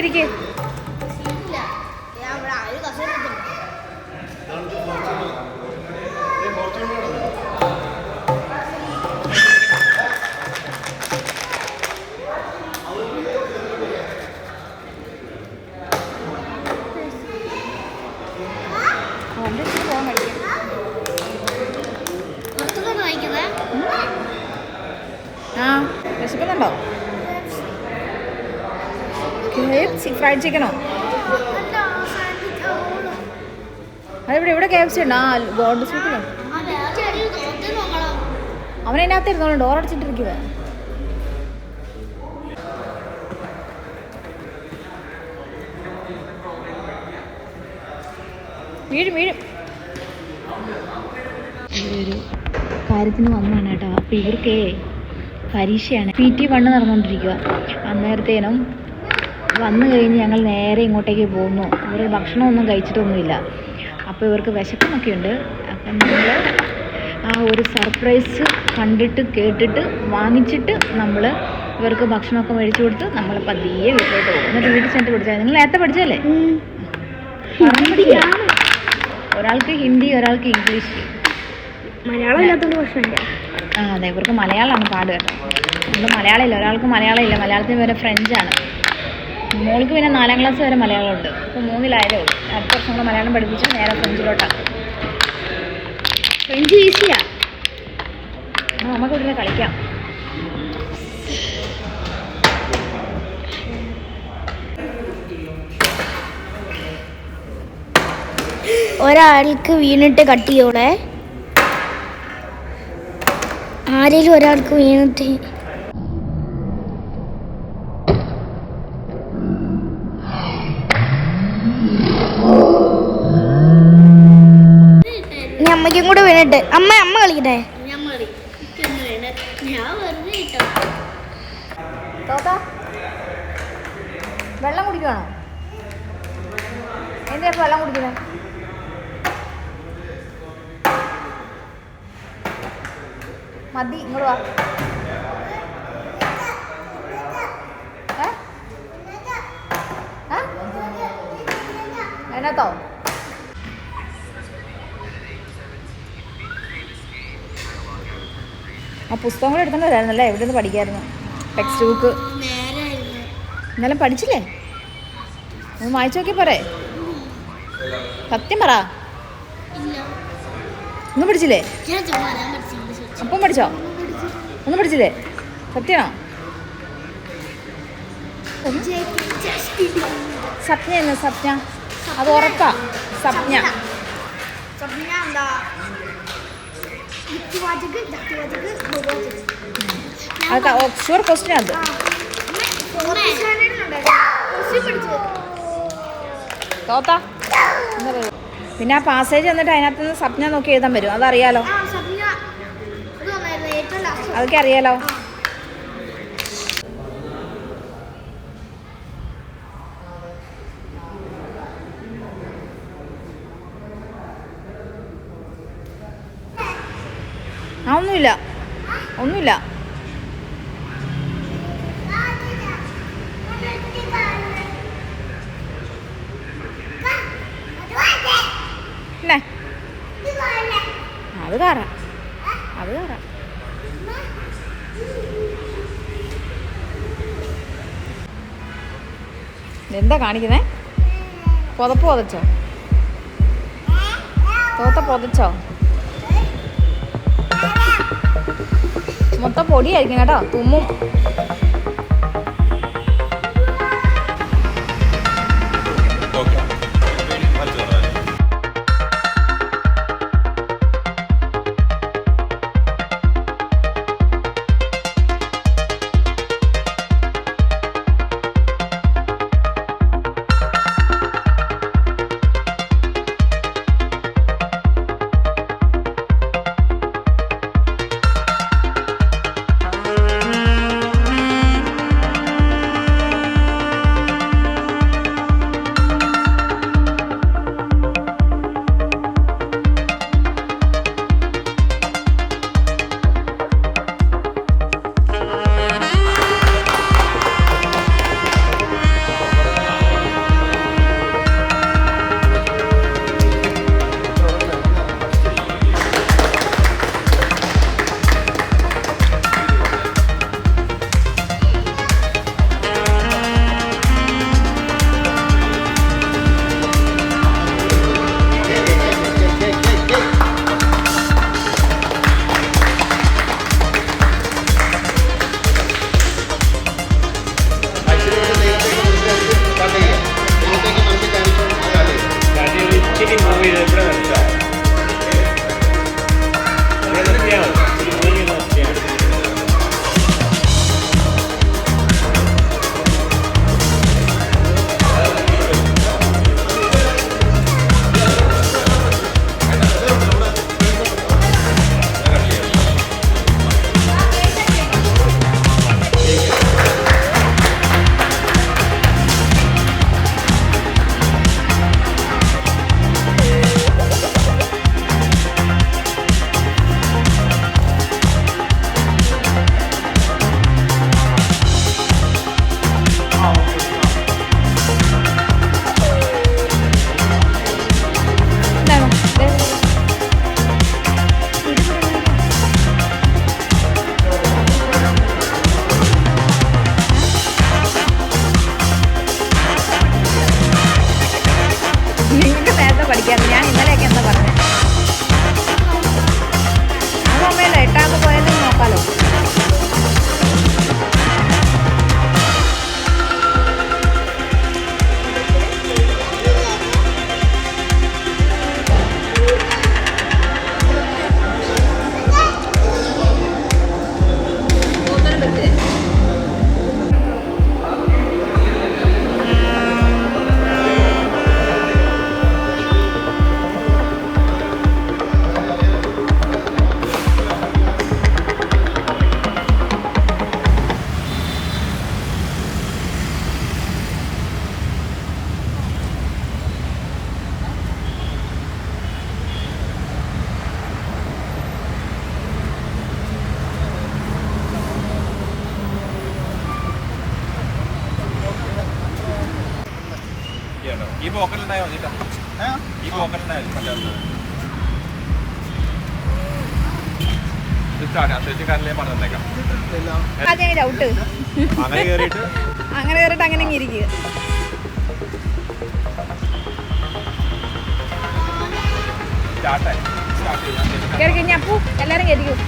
ഇരിക്കേ. ആ വിശക്കുന്നുണ്ടോ? ഫ്രൈഡ് ചിക്കനോ? അതെവിടെ? ഇവിടെ KFC ഉണ്ട്. ആ ഗോൾഡ് സൂപ്പിലോ? അവനതിനകത്ത് ഇരുന്നോളൂ, ഡോർ അടച്ചിട്ടിരിക്കുക. വീഴും വീഴും. ഒരു കാര്യത്തിന് വന്നതാണ് കേട്ടോ. അപ്പം ഇവർക്കേ പരീക്ഷയാണ്. PT 1 നടന്നുകൊണ്ടിരിക്കുക. അന്നേരത്തേനും വന്നു കഴിഞ്ഞ് ഞങ്ങൾ നേരെ ഇങ്ങോട്ടേക്ക് പോകുന്നു. ഇവർ ഭക്ഷണമൊന്നും കഴിച്ചിട്ടൊന്നുമില്ല. അപ്പോൾ ഇവർക്ക് വിശക്കുന്നൊക്കെ ഉണ്ട്. അപ്പം നമ്മൾ ആ ഒരു സർപ്രൈസ് കണ്ടിട്ട് കേട്ടിട്ട് വാങ്ങിച്ചിട്ട് നമ്മൾ ഇവർക്ക് ഭക്ഷണമൊക്കെ മേടിച്ചു കൊടുത്ത് നമ്മൾ പതിയെ വീട്ടിലോട്ട് പോകും. എന്നിട്ട് വീട്ടിൽ ചെന്നിട്ട് പഠിച്ചാൽ. നിങ്ങൾ നേരത്തെ പഠിച്ചല്ലേ? ഒരാൾക്ക് ഹിന്ദി, ഒരാൾക്ക് ഇംഗ്ലീഷ്. മലയാളം ഇല്ലാത്തതുകൊണ്ട് പ്രശ്നമില്ല. ആ അതെ, ഇവർക്ക് മലയാളമാണ് പാട് കേട്ടോ. നമ്മൾ മലയാളം ഇല്ല, ഒരാൾക്ക് മലയാളം ഇല്ല. മലയാളത്തിന് വരെ ഫ്രഞ്ചാണ്. മോൾക്ക് പിന്നെ 4ാം ക്ലാസ് വരെ മലയാളമുണ്ട്. ഇപ്പോൾ 3-ലായതേ ഉള്ളൂ. അടുത്ത വർഷം കൂടെ മലയാളം പഠിപ്പിച്ച് നേരെ ഫ്രഞ്ചിലോട്ടാണ്. ഫ്രഞ്ച് ഈസിയാ. നമുക്ക് ഇവിടെ കളിക്കാം. ഒരാൾക്ക് വീണിട്ട് കട്ട് ചെയ്യോളെ. ആരെങ്കിലും ഒരാൾക്ക് വീണിട്ട് അമ്മയ്ക്കും കൂടെ വീണിട്ട്. അമ്മ കളിക്കട്ടെ. വെള്ളം കുടിക്കുവാണോ? എന്തിനാ വെള്ളം കുടിക്കുന്നത്? മതി, ഇങ്ങോട്ട് വാ. അതിനകത്തോ? ആ പുസ്തകം കൂടെ എടുത്തോണ്ട് വരായിരുന്നല്ലേ? എവിടെ നിന്ന് പഠിക്കായിരുന്നു? ടെക്സ്റ്റ് ബുക്ക് ഇന്നലെ പഠിച്ചില്ലേ? ഒന്ന് വായിച്ചു നോക്കി പോരെ? സത്യം പറ. ഒന്നും പഠിച്ചില്ലേ? അപ്പം പഠിച്ചോ? ഒന്നും പഠിച്ചില്ലേ? സത്യമാണോ? സപ്ന എന്ന് സപ്ന, അത് ഉറപ്പാ. സപ്ന അത് ഷുവർ ക്വസ്റ്റ്യൻ. അത് തോത്താ. പിന്നെ ആ പാസേജ് വന്നിട്ട് അതിനകത്ത് നിന്ന് സപ്ന നോക്കി എഴുതാൻ വരും. അതറിയാലോ? അതൊക്കെ അറിയാലോ. ആ ഒന്നുമില്ല, ഒന്നുമില്ല. അത് കാറാ, അത് കാറാ. എന്താ കാണിക്കുന്നേ? പുതപ്പ് പൊതച്ചോ? തോത്ത പൊതച്ചോ? മൊത്തം പൊടിയായിരിക്കും കേട്ടോ, തുമ്മും. ഈ പോക്കലുണ്ടായോ ഈ പോക്കലുണ്ടായോ ഡൗട്ട് അങ്ങനെ കേറിയിട്ട് അങ്ങനെ ഇരിക്കുക. കയറി കഴിഞ്ഞാൽ അപ്പു എല്ലാരും കയറിക്കും.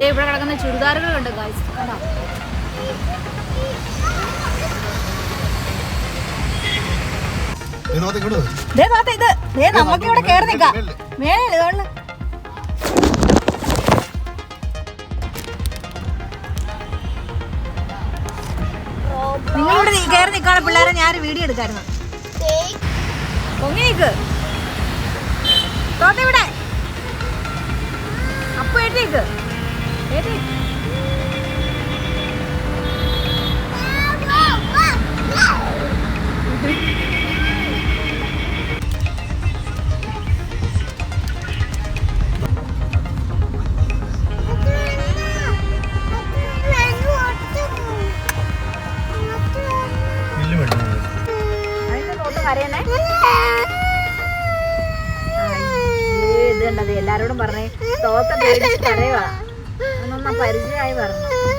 ഇവിടെ കിടക്കുന്ന ചുരിദാറുകളുണ്ട് ഗൈസ്, കണ്ടോ? നമുക്ക് ഇവിടെ കേറി നിക്കാം. മേലെ കാണുന്നു. നിങ്ങളിവിടെ കയറി നിൽക്കാണ് പിള്ളേരെ ഞാൻ വീഡിയോ എടുക്കായിരുന്നു. പൊങ്ങി നിക്ക് തോന്നിവിടെ അപ്പൊ ഏട്ടേക്ക് ഇത് കണ്ടത് എല്ലാരോടും പറഞ്ഞേ തോത്ത പേടിച്ച് കരയുവാ. പരിചയമായി പറഞ്ഞു.